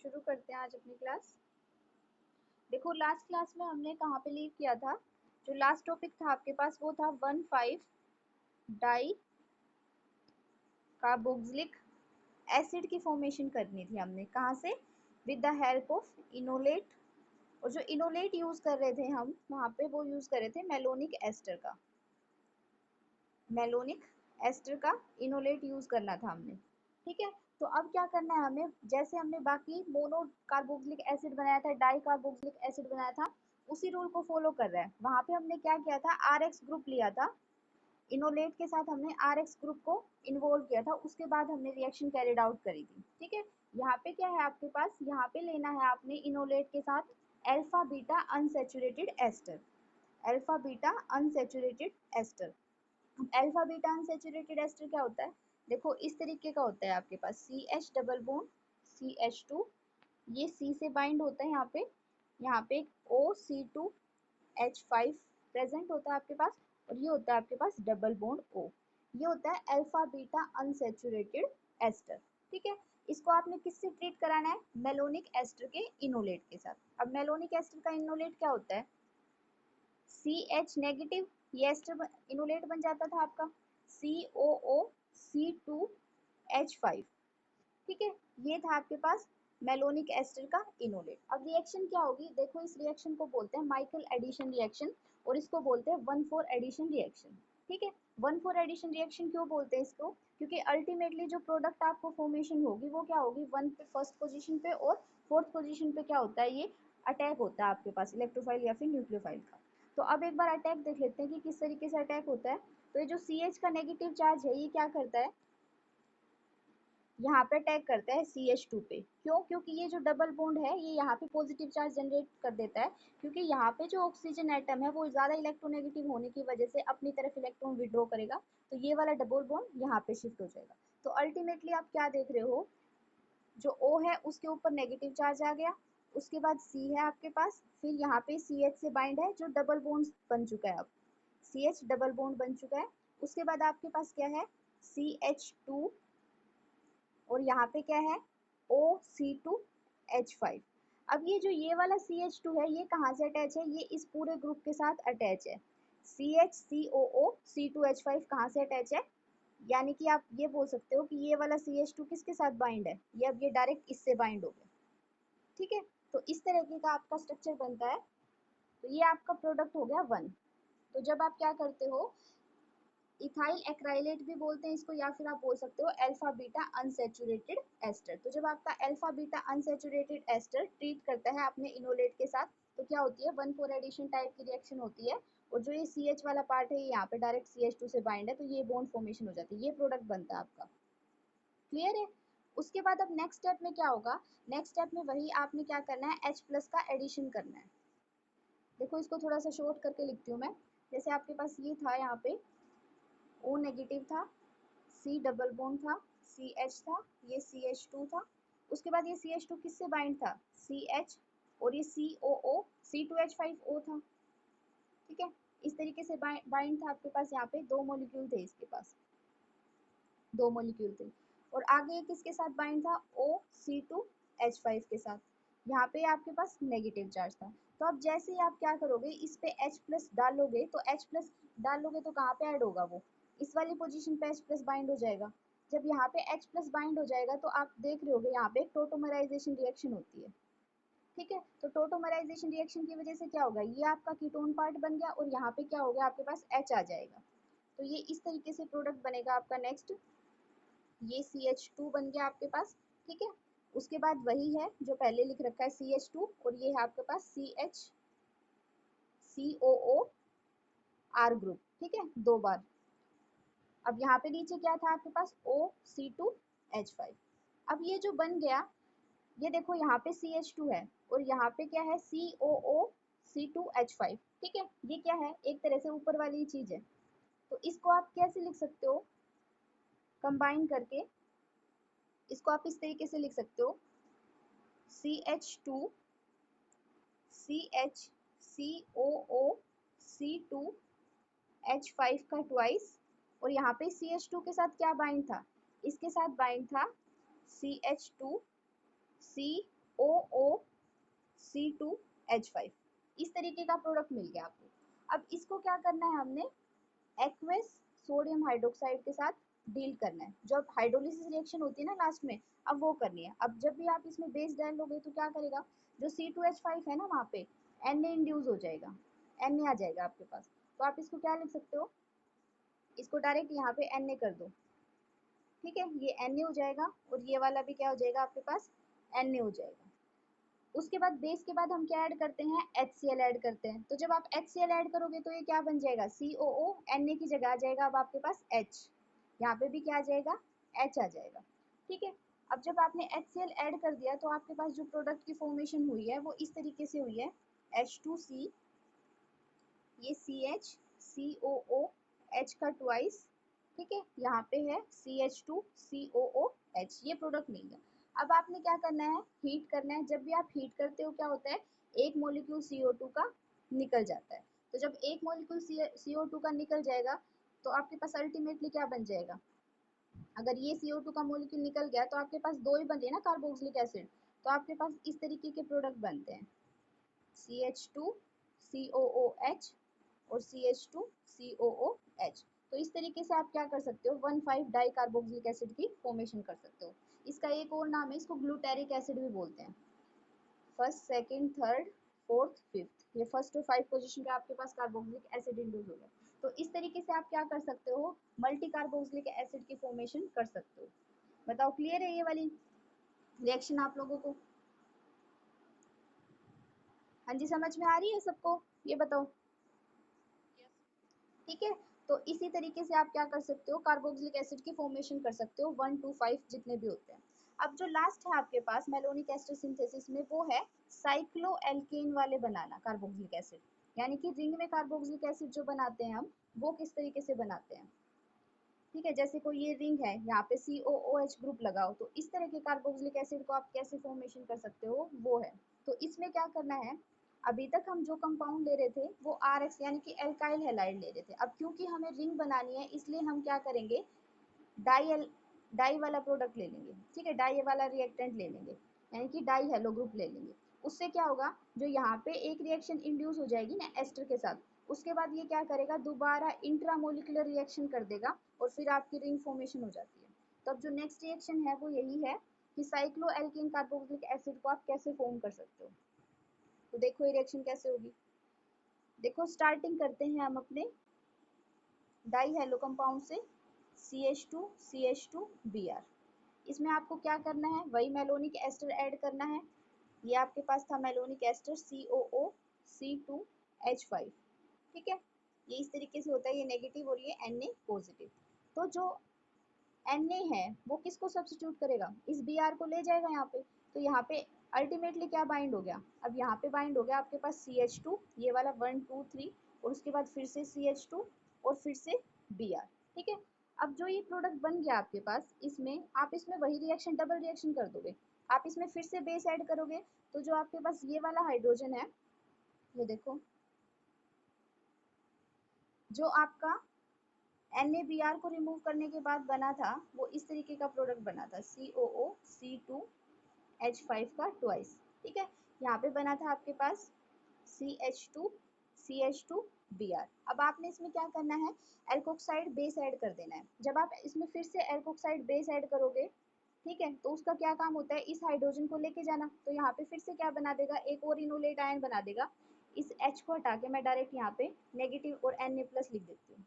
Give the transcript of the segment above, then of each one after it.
शुरू करते हैं आज अपनी क्लास। देखो लास्ट क्लास में हमने कहाँ पे लीव किया था। जो लास्ट टॉपिक था आपके पास वो था 1,5 डाई कार्बोक्सिलिक एसिड की फॉर्मेशन करनी थी हमने। कहाँ से? With the help of enolate. और जो इनोलेट यूज कर रहे थे हम वहाँ पे वो यूज कर रहे थे मेलोनिक एस्टर का। मेलोनिक एस्टर का इनोलेट यूज करना था हमने। ठीक है, तो अब क्या करना है हमें, जैसे हमने बाकी मोनो कार्बोक्सिलिक एसिड बनाया था, डाई कार्बोक्सिलिक एसिड बनाया था, उसी रूल को फॉलो कर रहा है। वहां पे हमने क्या किया था, आर एक्स ग्रुप लिया था, इनोलेट के साथ हमने आर एक्स ग्रुप को इन्वॉल्व किया था, उसके बाद हमने रिएक्शन कैरिड आउट करी थी। ठीक है, यहाँ पे क्या है आपके पास, यहाँ पे लेना है आपने इनोलेट के साथ alpha beta unsaturated ester. Alpha beta unsaturated ester. Alpha beta unsaturated ester क्या होता है, देखो इस तरीके का होता है आपके पास, C H double bond C H two, ये सी से बाइंड होता है यहाँ पे O C two H five present होता है आपके पास, और ये होता है आपके पास डबल बॉन्ड ओ। ये होता है अल्फा बीटा अनसैचुरेटेड एस्टर। ठीक है, इसको आपने किससे ट्रीट कराना है, मेलोनिक एस्टर के इनोलेट के साथ। अब मेलोनिक एस्टर का इनोलेट क्या होता है, सी एच नेगेटिव, ये एस्टर इनोलेट बन जाता था आपका सी ओ ओ सी टू एच फाइव। ठीक है, ये था आपके पास मेलोनिक एस्टर का इनोलेट। अब रिएक्शन क्या होगी, देखो इस रिएक्शन को बोलते हैं माइकल एडिशन रिएक्शन, और इसको बोलते हैं 1,4 एडिशन रिएक्शन। ठीक है, 1,4 एडिशन रिएक्शन क्यों बोलते हैं इसको, क्योंकि अल्टीमेटली जो प्रोडक्ट आपको फॉर्मेशन होगी वो क्या होगी, वन पे फर्स्ट पोजीशन पे और फोर्थ पोजीशन पे क्या होता है, ये अटैक होता है आपके पास इलेक्ट्रोफाइल या फिर न्यूक्लियोफाइल का। तो अब एक बार अटैक देख लेते हैं कि किस तरीके से अटैक होता है। तो ये जो सी एच का नेगेटिव चार्ज है ये क्या करता है, यहाँ पे अटैक करता है CH2 पे। क्यों? क्योंकि ये जो डबल बॉन्ड है ये यहाँ पे पॉजिटिव चार्ज जनरेट कर देता है, क्योंकि यहाँ पे जो ऑक्सीजन एटम है वो ज्यादा इलेक्ट्रोनेगेटिव होने की वजह से अपनी तरफ इलेक्ट्रॉन विड्रॉ करेगा, तो ये वाला डबल बॉन्ड यहाँ पे शिफ्ट हो जाएगा। तो अल्टीमेटली आप क्या देख रहे हो, जो O है उसके ऊपर नेगेटिव चार्ज आ गया, उसके बाद C है आपके पास, फिर यहाँ पे CH से बाइंड है जो डबल बॉन्ड बन चुका है, अब CH डबल बॉन्ड बन चुका है। उसके बाद आपके पास क्या है, CH2, और यहाँ पे क्या है OC2H5। अब ये जो ये वाला CH2 है ये कहाँ से अटैच है, ये इस पूरे ग्रुप के साथ अटैच है। CHCOOC2H5 कहाँ से अटैच है, यानी कि आप ये बोल सकते हो कि ये वाला CH2 किसके साथ बाइंड है, ये अब ये डायरेक्ट इससे बाइंड हो गया। ठीक है, तो इस तरीके का आपका स्ट्रक्चर बनता है। तो ये आपका प्रोडक्ट हो गया 1। तो जब आप क्या करते हो, इथाइल एक्राइलेट भी बोलते हैं इसको, या फिर आप बोल सकते हो अल्फा बीटा अनसैचुरेटेड एस्टर। तो जब आपका alpha beta unsaturated ester treat करता है अपने इनोलेट के साथ, तो क्या होती है, 1,4 एडिशन टाइप की रिएक्शन होती है, और जो ये CH वाला पार्ट है ये यहाँ पे डायरेक्ट CH2 से बाइंड है, तो ये बॉन्ड फॉर्मेशन हो जाती है, ये प्रोडक्ट बनता है आपका। क्लियर है? उसके बाद अब नेक्स्ट स्टेप में क्या होगा, नेक्स्ट स्टेप में वही आपने क्या करना है, H प्लस का एडिशन करना है। देखो इसको थोड़ा सा शॉर्ट करके लिखती हूँ मैं। जैसे आपके पास ये था, यहाँ पे O नेगेटिव था, C डबल बॉन्ड था, CH था, ये CH2 था। उसके बाद ये CH2 किससे बाइंड था, CH, और ये COO C2H5O था। ठीक है, इस तरीके से बाइंड था आपके पास, यहाँ पे दो मॉलिक्यूल थे, इसके पास दो मॉलिक्यूल थे। और आगे ये किसके साथ बाइंड था, OC2H5 के साथ। यहाँ पे आपके पास नेगेटिव चार्ज था। तो अब जैसे ही आप क्या करोगे, इस पे H प्लस डालोगे, तो H प्लस डालोगे तो कहाँ पे ऐड होगा, वो इस वाली पोजीशन पे H प्लस बाइंड हो जाएगा। जब यहाँ पे H प्लस बाइंड हो जाएगा तो आप देख रहे होगे यहाँ पे टोटोमराइजेशन रिएक्शन होती है। ठीक है, तो टोटोमराइजेशन रिएक्शन की वजह से क्या होगा, ये आपका कीटोन पार्ट बन गया, और यहाँ पे क्या हो गया, आपके पास H आ जाएगा। तो ये इस तरीके से प्रोडक्ट बनेगा आपका। नेक्स्ट ये CH2 बन गया आपके पास। ठीक है, उसके बाद वही है जो पहले लिख रखा है CH2, और ये है आपके पास CHCOOR ग्रुप। ठीक है, दो बार। अब यहाँ पे नीचे क्या था आपके पास, OC2H5। अब ये जो बन गया, ये देखो यहाँ पे CH2 है, और यहाँ पे क्या है, COOC2H5। ठीक है, ये क्या है, एक तरह से ऊपर वाली चीज है। तो इसको आप कैसे लिख सकते हो, कंबाइन करके इसको आप इस तरीके से लिख सकते हो, CH2 CHCOOC2H5 का ट्वाइस, और यहाँ पे CH2 के साथ क्या बाइंड था, इसके साथ बाइंड था CH2C COO C2H5। इस तरीके का प्रोडक्ट मिल गया आपको। अब इसको क्या करना है हमने, एक्वस सोडियम हाइड्रोक्साइड के साथ डील करना है। जब हाइड्रोलिसिस रिएक्शन होती है ना लास्ट में, अब वो करनी है। अब जब भी आप इसमें बेस डालोगे तो क्या करेगा, जो C2H5 है ना वहाँ पे Na इंड्यूस हो जाएगा, Na आ जाएगा आपके पास। तो आप इसको क्या लिख सकते हो, इसको डायरेक्ट यहाँ पे Na कर दो, ठीक है, ये Na हो जाएगा और ये वाला भी क्या हो जाएगा आपके पास, Na हो जाएगा। उसके बाद बेस के बाद हम क्या ऐड करते हैं, HCl ऐड करते हैं। तो जब आप HCl ऐड करोगे तो ये क्या बन जाएगा, COO, Na की जगह आ जाएगा अब आपके पास H, यहाँ पे भी क्या आ जाएगा, H आ जाएगा, ठीक है। अब जब आपने HCl ऐड कर दिया तो आपके पास जो प्रोडक्ट की फॉर्मेशन हुई है वो इस तरीके से हुई है, H2C, ये CH, COO, H का ट्वाइस, ठीक है, यहाँ पे है CH2 COOH, ये प्रोडक्ट मिल गया। अब आपने क्या करना है, हीट करना है। जब भी आप हीट करते हो क्या होता है, एक मोलिक्यूल CO2 का निकल जाता है। तो जब एक मोलिक्यूल CO2 का निकल जाएगा तो आपके पास अल्टीमेटली क्या बन जाएगा, अगर ये CO2 का मोलिक्यूल निकल गया तो आपके पास दो ही बन रहे ना कार्बोक्सिलिक एसिड, तो आपके पास इस तरीके के प्रोडक्ट बनते हैं, CH2 COOH और CH2COOH। तो इस तरीके से आप क्या कर सकते हो, 1,5 डाई कार्बोक्सिलिक एसिड की फॉर्मेशन कर सकते हो। इसका एक और नाम है, इसको ग्लूटेरिक एसिड भी बोलते हैं। First, second, third, fourth, fifth, ये फर्स्ट और 5 पोजीशन पे आपके पास कार्बोक्सिलिक एसिड इंड्यूस हो गया। तो इस तरीके से आप क्या कर सकते हो, मल्टी कार्बोक्सिलिक एसिड की फॉर्मेशन कर सकते हो। बताओ क्लियर है ये वाली रिएक्शन आप लोगों को? हाँ जी, समझ में आ रही है सबको, ये बताओ, ठीक है। तो इसी तरीके से आप क्या कर सकते हो, कार्बोक्सिलिक एसिड की फॉर्मेशन कर सकते हो, 1 2 5 जितने भी होते हैं। अब जो लास्ट है आपके पास मेलोनिक एस्टर सिंथेसिस में, वो है साइक्लोएल्केन वाले बनाना कार्बोक्सिलिक एसिड, यानी कि रिंग में कार्बोक्सिलिक एसिड जो बनाते हैं हम, वो किस तरीके से बनाते हैं, ठीक है। जैसे कोई ये रिंग है, यहाँ पे COOH ग्रुप लगाओ, तो इस तरह के कार्बोक्सिलिक एसिड को आप कैसे फॉर्मेशन कर सकते हो, वो है। तो इसमें क्या करना है, अभी तक हम जो कंपाउंड ले रहे थे वो RX यानी कि एल्काइल हैलाइड ले रहे थे। अब क्योंकि हमें रिंग बनानी है इसलिए हम क्या करेंगे, डाई डाई वाला प्रोडक्ट ले लेंगे, ठीक है, डाई वाला रिएक्टेंट ले लेंगे, यानी कि डाई हेलो ग्रुप ले लेंगे। उससे क्या होगा, जो यहाँ पे एक रिएक्शन इंड्यूस हो जाएगी ना एस्टर के साथ, उसके बाद ये क्या करेगा, दोबारा इंट्रामोलिकुलर रिएक्शन कर देगा और फिर आपकी रिंग फॉर्मेशन हो जाती है। तो अब जो नेक्स्ट रिएक्शन है वो यही है कि साइक्लोएल्केन कार्बोक्सिलिक एसिड को आप कैसे फॉर्म कर सकते हो। तो देखो ये रिएक्शन कैसे होगी, देखो स्टार्टिंग करते हैं हम अपने डाई हेलो कंपाउंड से, CH2 CH2 Br। इसमें आपको क्या करना है, वही मेलोनिक एस्टर ऐड करना है। ये आपके पास था मेलोनिक एस्टर COO C2H5, ठीक है। ये इस तरीके से होता है, ये नेगेटिव और ये Na पॉजिटिव। तो जो Na है वो किसको सब्स्टिट्यूट करेगा, इस Br को ले जाएगा यहाँ पे। तो यहाँ पे अल्टीमेटली क्या बाइंड हो गया, अब यहाँ पे बाइंड हो गया आपके पास CH2, ये वाला 1 2 3, और उसके बाद फिर से CH2 और फिर से Br, ठीक है। अब जो ये प्रोडक्ट बन गया आपके पास, इसमें आप इसमें वही रिएक्शन डबल रिएक्शन कर दोगे, आप इसमें फिर से बेस ऐड करोगे। तो जो आपके पास ये वाला हाइड्रोजन है, ये देखो, जो आपका NaBr को रिमूव करने के बाद बना था वो इस तरीके का प्रोडक्ट बना था, COO C2H5 का ट्वाइस, ठीक है। यहाँ पे बना था आपके पास CH2 CH2Br। अब आपने इसमें क्या करना है, एल्कोक्साइड बेस ऐड कर देना है। जब आप इसमें फिर से एल्कोक्साइड बेस ऐड करोगे, ठीक है, तो उसका क्या काम होता है, इस हाइड्रोजन को लेके जाना। तो यहाँ पे फिर से क्या बना देगा, एक और इनोलेट आयन बना देगा। इस H को हटा के मैं डायरेक्ट यहाँ पे नेगेटिव और Na प्लस लिख देती हूँ,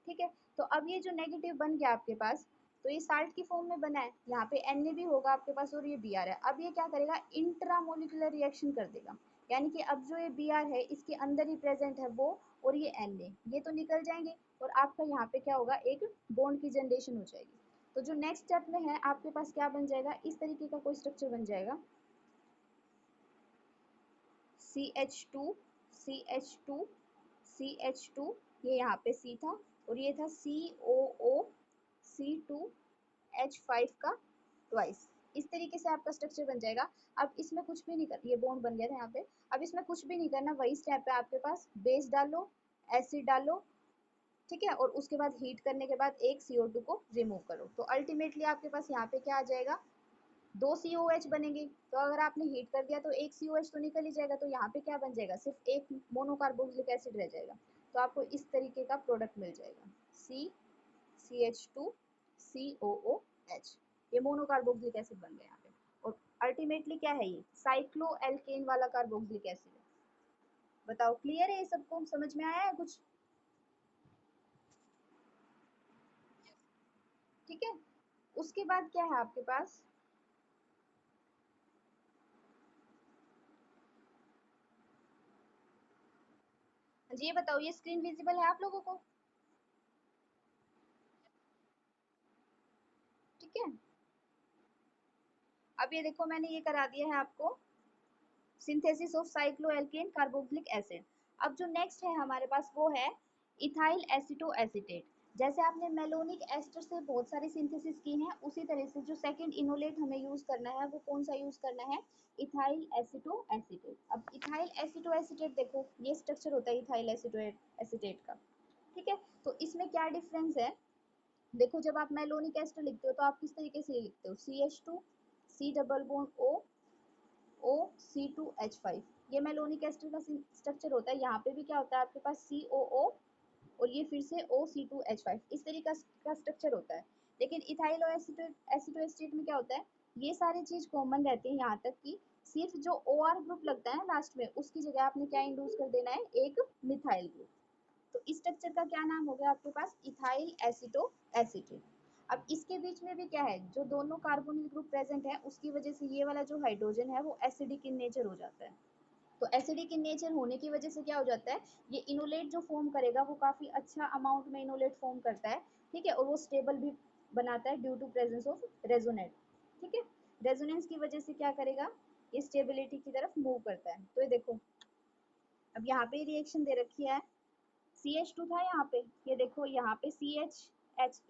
ठीक है। तो अब ये जो नेगेटिव बन गया आपके पास, तो ये साल्ट की फॉर्म में बना है, यहाँ पे Na भी होगा आपके पास और ये Br है। अब ये क्या करेगा, इंट्रामोलिकुलर रिएक्शन कर देगा, यानी कि अब जो ये Br है इसके अंदर ही प्रेजेंट है वो, और ये Na, ये तो निकल जाएंगे और आपका यहाँ पे क्या होगा, एक बॉन्ड की जनरेशन हो जाएगी। तो जो नेक्स्ट स्टेप में है आपके पास क्या बन जाएगा, इस तरीके का कोई स्ट्रक्चर बन जाएगा, CH2 CH2 CH2, ये यहाँ पे C था और ये था COO C2H5 का ट्वाइस। इस तरीके से आपका स्ट्रक्चर बन जाएगा। अब इसमें कुछ भी नहीं कर, ये बॉन्ड बन गया था यहाँ पे, अब इसमें कुछ भी नहीं करना, वही स्टेप है आपके पास, बेस डालो, एसिड डालो, ठीक है, और उसके बाद हीट करने के बाद एक CO2 को रिमूव करो। तो अल्टीमेटली आपके पास यहाँ पे क्या आ जाएगा, दो COH बनेंगे, तो अगर आपने हीट कर दिया तो एक COH तो निकल ही जाएगा, तो यहाँ पे क्या बन जाएगा, सिर्फ एक मोनोकार्बोक्सिलिक एसिड रह जाएगा। तो आपको इस तरीके का प्रोडक्ट मिल जाएगा, CH2COOH, ये मोनोकार्बोक्सिलिक एसिड बन गया यहाँ पे। और अल्टीमेटली क्या है, ये साइक्लोएल्केन वाला कार्बोक्सिलिक एसिड है। बताओ क्लियर है, ये सबको समझ में आया है कुछ? ठीक है, उसके बाद क्या है आपके पास, जी ये बताओ, ये स्क्रीन विजिबल है आप लोगों को? ठीक है, अब ये देखो मैंने ये करा दिया है आपको, synthesis of cycloalkane carboxylic acid. अब जो नेक्स्ट है हमारे पास वो है इथाइल एसीटोएसीटेट। जैसे आपने मेलोनिक एस्टर से बहुत सारी सिंथेसिस की हैं, उसी तरह से जो सेकंड इनोलेट हमें यूज करना है वो कौन सा यूज करना है, इथाइल एसीटोएसीटेट। अब इथाइल एसीटोएसीटेट देखो, ये स्ट्रक्चर होता है इथाइल एसीटोएसीटेट का। ठीक है, तो इसमें क्या डिफरेंस है, देखो जब आप मेलोनिक एस्टर लिखते हो तो आप किस तरीके से लिखते हो, CH2 C double bond O OC2H5, ये मेलोनिक एस्टर का स्ट्रक्चर होता है। यहाँ पे भी क्या होता है आपके पास COO और ये फिर से OC2H5, इस तरीके का स्ट्रक्चर होता है। लेकिन इथाइल एसीटोएस्टेट में क्या होता है, ये सारी चीज कॉमन रहती है, यहाँ तक कि सिर्फ जो OR ग्रुप लगता है लास्ट में, उसकी जगह आपने क्या इंड्यूस कर देना है, एक मिथाइल ग्रुप। तो इस स्ट्रक्चर का क्या नाम हो गया आपके पास, इथाइल एसीटोएसीटेट। अब इसके बीच में भी क्या है, जो दोनों कार्बोनिल ग्रुप प्रेजेंट है उसकी वजह से ये वाला जो हाइड्रोजन है वो एसिडिक इन नेचर हो जाता है। तो एसिडिक इन नेचर होने की वजह से क्या हो जाता है, ये इनोलेट जो फॉर्म करेगा वो काफी अच्छा अमाउंट में इनोलेट फॉर्म करता है। ठीक है, और वो स्टेबल भी बनाता है due to presence of resonate. ठीक है, रेजोनेंस की वजह से क्या करेगा, ये स्टेबिलिटी की तरफ मूव करता है। तो ये देखो, अब यहाँ पे रिएक्शन दे रखी है, CH2 था यहाँ पे, ये देखो यहाँ पे CH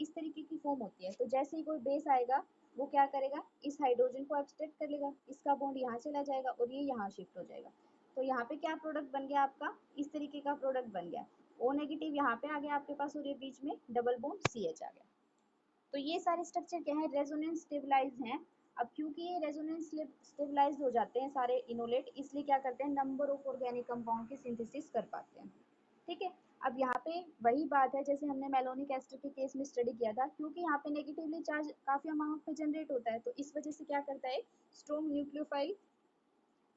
इस तरीके की फॉर्म होती है। तो जैसे ही कोई बेस आएगा वो क्या करेगा, इस हाइड्रोजन को एब्स्ट्रैक्ट कर लेगा, इसका बॉन्ड यहाँ चला जाएगा और ये यहाँ शिफ्ट हो जाएगा। तो यहाँ पे क्या प्रोडक्ट बन गया आपका, इस तरीके का प्रोडक्ट बन गया। O नेगेटिव यहाँ पे आ गया आपके पास और ये बीच में डबल बॉन्ड CH आ गया। तो ये सारे स्ट्रक्चर क्या है, रेजोनेंस स्टेबलाइज हैं। अब क्योंकि ये रेजोनेंस स्टेबलाइज हो जाते हैं सारे इनोलेट, इसलिए क्या करते हैं, नंबर ऑफ ऑर्गेनिक कंपाउंड की सिंथेसिस कर पाते हैं। ठीक है, अब यहाँ पे वही बात है जैसे हमने मेलोनिक एस्टर के केस में स्टडी किया था, क्योंकि यहाँ पे नेगेटिवली चार्ज काफी अमाउंट में जनरेट होता है, तो इस वजह से क्या करता है, स्ट्रॉन्ग न्यूक्लियोफाइल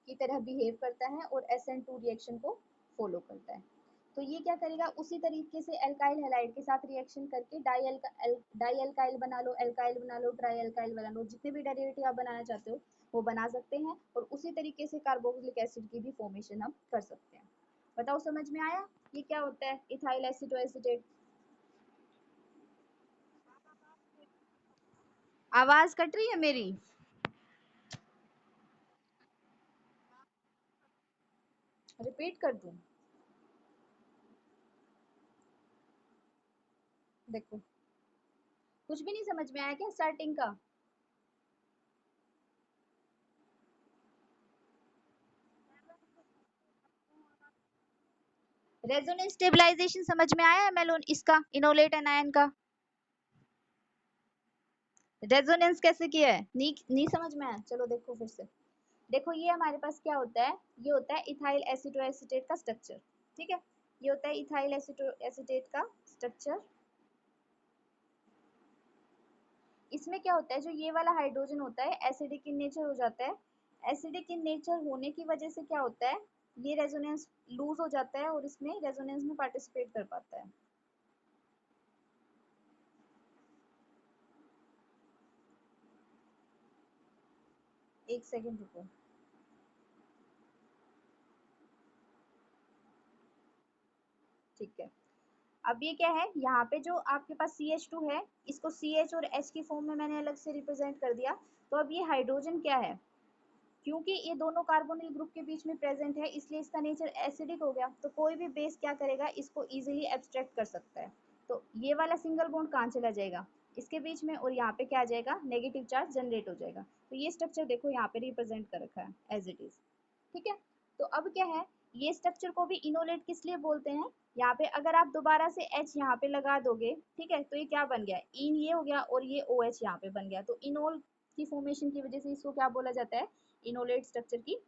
की तरह बिहेव करता है और SN2 रिएक्शन को फॉलो करता है। तो ये क्या करेगा, उसी तरीके से एल्काइल हैलाइड के साथ रिएक्शन करके डाई एल्काइल बना लो, एल्काइल बना लो, ट्राई एल्काइल बना लो, जितने भी डेरिवेटिव आप बनाना चाहते हो वो बना सकते हैं। और उसी तरीके से कार्बोक्सिलिक एसिड की भी फॉर्मेशन हम कर सकते हैं। बताओ समझ में आया, ये क्या होता है इथाइल एसीटोएसीटेट? आवाज कट रही है मेरी? रिपीट कर दूं? देखो, कुछ भी नहीं समझ में आया क्या स्टार्टिंग का? रेजोनेंस स्टेबलाइजेशन समझ में आया है मेलोन इसका, इनोलेट एनायन का? रेजोनेंस कैसे किया है, नहीं समझ में आया? चलो देखो फिर से। देखो ये हमारे पास क्या होता है, ये होता है इथाइल एसीटोएसीटेट का स्ट्रक्चर। ठीक है, ये होता है इथाइल एसीटोएसीटेट का स्ट्रक्चर। इसमें क्या होता है, जो ये वाला हाइड्रोजन होता है एसिडिक इन नेचर हो जाता है। एसिडिक इन नेचर होने की वजह से क्या होता है, ये रेजोनेंस लूज हो जाता है और इसमें रेजोनेंस में पार्टिसिपेट कर पाता है। एक सेकेंड रुको। ठीक है, अब ये क्या है, यहाँ पे जो आपके पास CH2 है, इसको CH और H की फॉर्म में मैंने अलग से रिप्रेजेंट कर दिया। तो अब ये हाइड्रोजन क्या है, क्योंकि ये दोनों कार्बोनिल ग्रुप के बीच में प्रेजेंट है इसलिए इसका नेचर एसिडिक हो गया। तो कोई भी बेस क्या करेगा, इसको इजीली एब्स्ट्रैक्ट कर सकता है। तो ये वाला सिंगल बॉन्ड कहाँ चला जाएगा, इसके बीच में, और यहाँ पे क्या आ जाएगा, नेगेटिव चार्ज जनरेट हो जाएगा। तो ये स्ट्रक्चर देखो यहाँ पे रिप्रेजेंट कर रखा है एज इट इज। ठीक है, तो अब क्या है, ये स्ट्रक्चर को भी इनोलेट किस लिए बोलते हैं, यहाँ पे अगर आप दोबारा से H यहाँ पे लगा दोगे, ठीक है, तो ये क्या बन गया, इन ये हो गया और ये OH यहाँ पे बन गया। तो इनोल की फॉर्मेशन की वजह से इसको क्या बोला जाता है, इनोलेट स्ट्रक्चर की